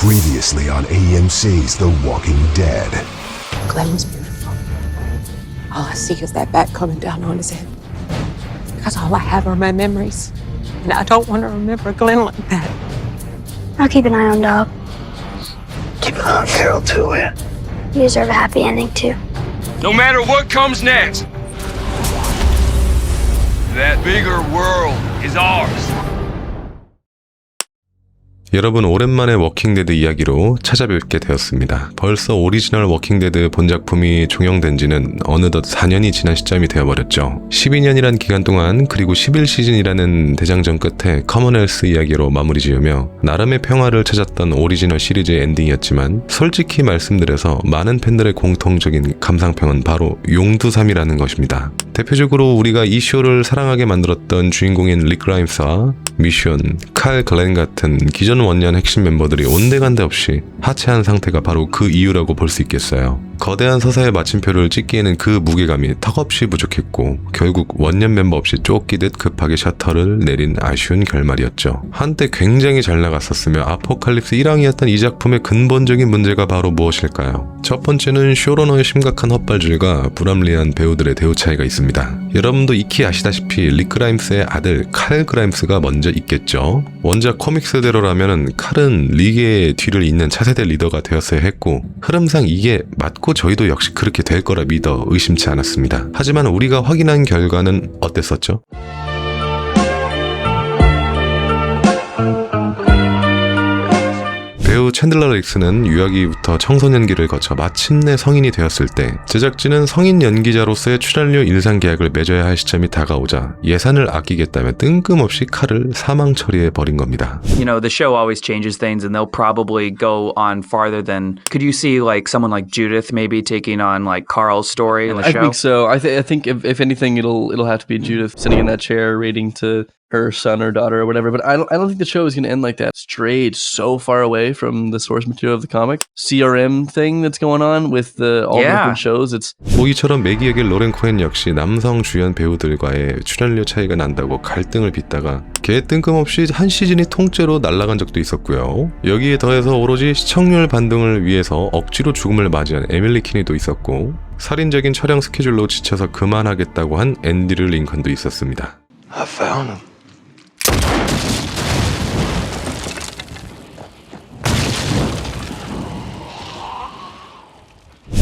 Previously on AMC's The Walking Dead. Glenn was beautiful. All I see is that bat coming down on his head. Because all I have are my memories. And I don't want to remember Glenn like that. I'll keep an eye on Dog. Keep an eye on Carol too, man. You deserve a happy ending too. No matter what comes next, that bigger world is ours. 여러분, 오랜만에 워킹데드 이야기로 찾아뵙게 되었습니다. 벌써 오리지널 워킹데드 본작품이 종영된 지는 어느덧 4년이 지난 시점이 되어버렸죠. 12년이란 기간 동안, 그리고 11시즌이라는 대장전 끝에 커먼웰스 이야기로 마무리 지으며 나름의 평화를 찾았던 오리지널 시리즈의 엔딩이었지만, 솔직히 말씀드려서 많은 팬들의 공통적인 감상평은 바로 용두삼이라는 것입니다. 대표적으로 우리가 이 쇼를 사랑하게 만들었던 주인공인 릭 그라임스와 미션, 칼 글렌 같은 기존 원년 핵심 멤버들이 온데간데 없이 하차한 상태가 바로 그 이유라고 볼 수 있겠어요. 거대한 서사의 마침표를 찍기에는 그 무게감이 턱없이 부족했고, 결국 원년 멤버 없이 쫓기듯 급하게 셔터를 내린 아쉬운 결말이었죠. 한때 굉장히 잘 나갔었으며 아포칼립스 1왕이었던 이 작품의 근본적인 문제가 바로 무엇일까요? 첫 번째는 쇼러너의 심각한 헛발질과 불합리한 배우들의 대우 차이가 있습니다. 여러분도 익히 아시다시피 릭 그라임스의 아들 칼 그라임스가 먼저 있겠죠. 원작 코믹스대로라면 칼은 릭의 뒤를 잇는 차세대 리더가 되었어야 했고, 흐름상 이게 맞고 저희도 역시 그렇게 될 거라 믿어 의심치 않았습니다. 하지만 우리가 확인한 결과는 어땠었죠? 배우 챈들러 릭스는 유아기부터 청소년기를 거쳐 마침내 성인이 되었을 때, 제작진은 성인 연기자로서의 출연료 인상 계약을 맺어야 할 시점이 다가오자 예산을 아끼겠다며 뜬금없이 칼을 사망 처리해 버린 겁니다. You know, the show always changes things and they'll probably go on farther than... Could you see like someone like Judith maybe taking on like Carl's story in the show? I think so. I think if anything, it'll have to be Judith sitting in that chair reading to her son or daughter or whatever. But I don't think the show is going to end like that. Strayed so far away from the source material of the comic. CRM thing that's going on with all the different shows. It's 모기처럼 매기 역의 로렌 코엔 역시 남성 주연 배우들과의 출연료 차이가 난다고 갈등을 빚다가 걔 뜬금없이 한 시즌이 통째로 날아간 적도 있었고요. 여기에 더해서 오로지 시청률 반등을 위해서 억지로 죽음을 맞이한 에밀리 키니도 있었고, 살인적인 촬영 스케줄로 지쳐서 그만하겠다고 한 앤드류 링컨도 있었습니다. I found him.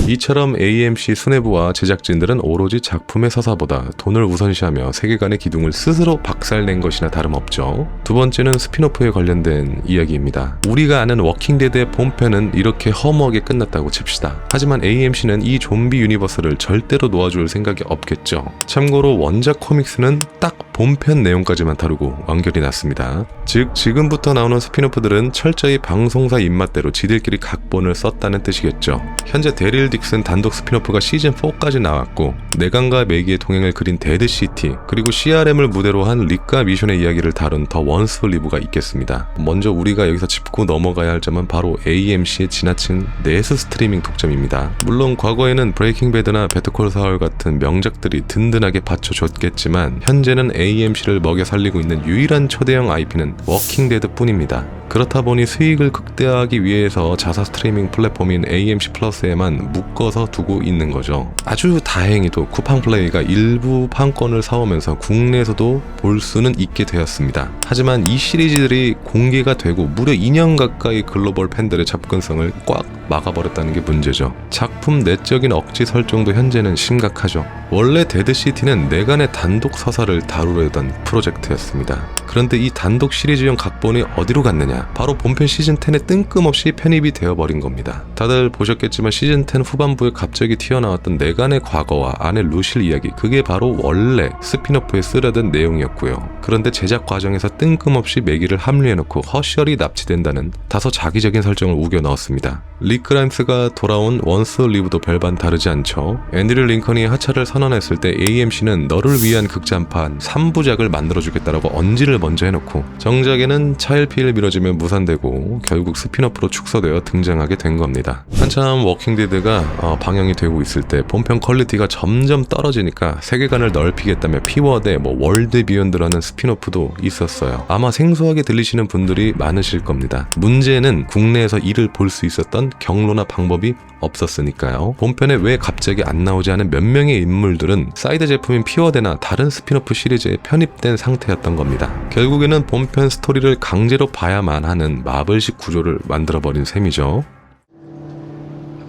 이처럼 AMC 수뇌부와 제작진들은 오로지 작품의 서사보다 돈을 우선시하며 세계관의 기둥을 스스로 박살낸 것이나 다름없죠. 두 번째는 스피노프에 관련된 이야기입니다. 우리가 아는 워킹데드의 본편은 이렇게 허무하게 끝났다고 칩시다. 하지만 AMC는 이 좀비 유니버스를 절대로 놓아줄 생각이 없겠죠. 참고로 원작 코믹스는 딱 본편 내용까지만 다루고 완결이 났습니다. 즉, 지금부터 나오는 스피노프들은 철저히 방송사 입맛대로 지들끼리 각본을 썼다는 뜻이겠죠. 현재 데릴 딕슨 단독 스피노프가 시즌4까지 나왔고, 내강과 매기의 동행을 그린 데드시티, 그리고 CRM을 무대로 한 릭과 미션의 이야기를 다룬 더 원스 리브가 있겠습니다. 먼저 우리가 여기서 짚고 넘어가야 할 점은 바로 AMC의 지나친 내수 스트리밍 독점입니다. 물론 과거에는 브레이킹 배드나 베터콜 사울 같은 명작들이 든든하게 받쳐줬겠지만, 현재는 AMC를 먹여 살리고 있는 유일한 초대형 IP는 워킹데드 뿐입니다. 그렇다 보니 수익을 극대화하기 위해서 자사 스트리밍 플랫폼인 AMC 플러스에만 묶어서 두고 있는 거죠. 아주 다행히도 쿠팡 플레이가 일부 판권을 사오면서 국내에서도 볼 수는 있게 되었습니다. 하지만 이 시리즈들이 공개가 되고 무려 2년 가까이 글로벌 팬들의 접근성을 꽉 막아버렸다는 게 문제죠. 작품 내적인 억지 설정도 현재는 심각하죠. 원래 데드시티는 내간의 단독 서사를 다루려던 프로젝트였습니다. 그런데 이 단독 시리즈형 각본이 어디로 갔느냐? 바로 본편 시즌10에 뜬금없이 편입이 되어버린 겁니다. 다들 보셨겠지만 시즌10 후반부에 갑자기 튀어나왔던 내간의 과거와 아내 루실 이야기, 그게 바로 원래 스피노프에 쓰려던 내용이었고요. 그런데 제작 과정에서 뜬금없이 매기를 합류해놓고 허쉬얼이 납치된다는 다소 자기적인 설정을 우겨 넣었습니다. 릭 그라임스가 돌아온 원스 리브도 별반 다르지 않죠. 앤드류 링컨이 하차를 선언했을 때 AMC는 너를 위한 극장판 3부작을 만들어주겠다라고 언지를 먼저 해놓고, 정작에는 차일피일 미뤄지며 무산되고 결국 스피너프로 축소되어 등장하게 된 겁니다. 한참 워킹데드가 시리즈가 방영이 되고 있을 때 본편 퀄리티가 점점 떨어지니까 세계관을 넓히겠다며 피워드, 월드 비욘드라는 스피노프도 있었어요. 아마 생소하게 들리시는 분들이 많으실 겁니다. 문제는 국내에서 이를 볼 수 있었던 경로나 방법이 없었으니까요. 본편에 왜 갑자기 안 나오지 않은 몇 명의 인물들은 사이드 제품인 피워드나 다른 스피노프 시리즈에 편입된 상태였던 겁니다. 결국에는 본편 스토리를 강제로 봐야만 하는 마블식 구조를 만들어버린 셈이죠.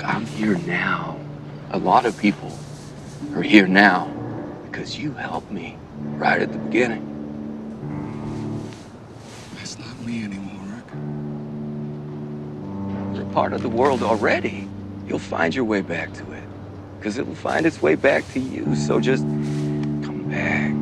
I'm here now. A lot of people are here now because you helped me right at the beginning. That's not me anymore, Rick. You're a part of the world already. You'll find your way back to it because it will find its way back to you. So just come back.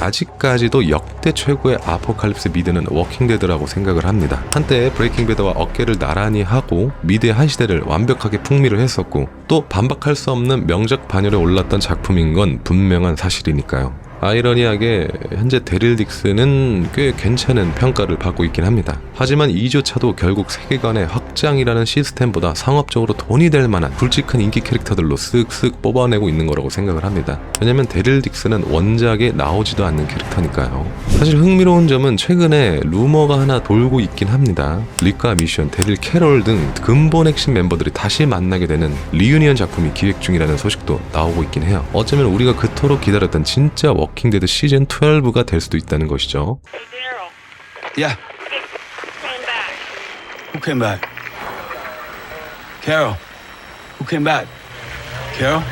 아직까지도 역대 최고의 아포칼립스 미드는 워킹데드라고 생각을 합니다. 한때 브레이킹 배드와 어깨를 나란히 하고 미드의 한 시대를 완벽하게 풍미를 했었고 또 반박할 수 없는 명작 반열에 올랐던 작품인 건 분명한 사실이니까요. 아이러니하게 현재 데릴 딕스는 꽤 괜찮은 평가를 받고 있긴 합니다. 하지만 이조차도 결국 세계관의 확장이라는 시스템보다 상업적으로 돈이 될 만한 굵직한 인기 캐릭터들로 쓱쓱 뽑아내고 있는 거라고 생각을 합니다. 왜냐면 데릴 딕스는 원작에 나오지도 않는 캐릭터니까요. 사실 흥미로운 점은 최근에 루머가 하나 돌고 있긴 합니다. 릭과 미션, 데릴 캐롤 등 근본 핵심 멤버들이 다시 만나게 되는 리유니언 작품이 기획 중이라는 소식도 나오고 있긴 해요. 어쩌면 우리가 그토록 기다렸던 진짜 워킹데드 시즌 12가 될 수도 있다는 것이죠. Yeah. Who came back? Carol. Who came back? Carol?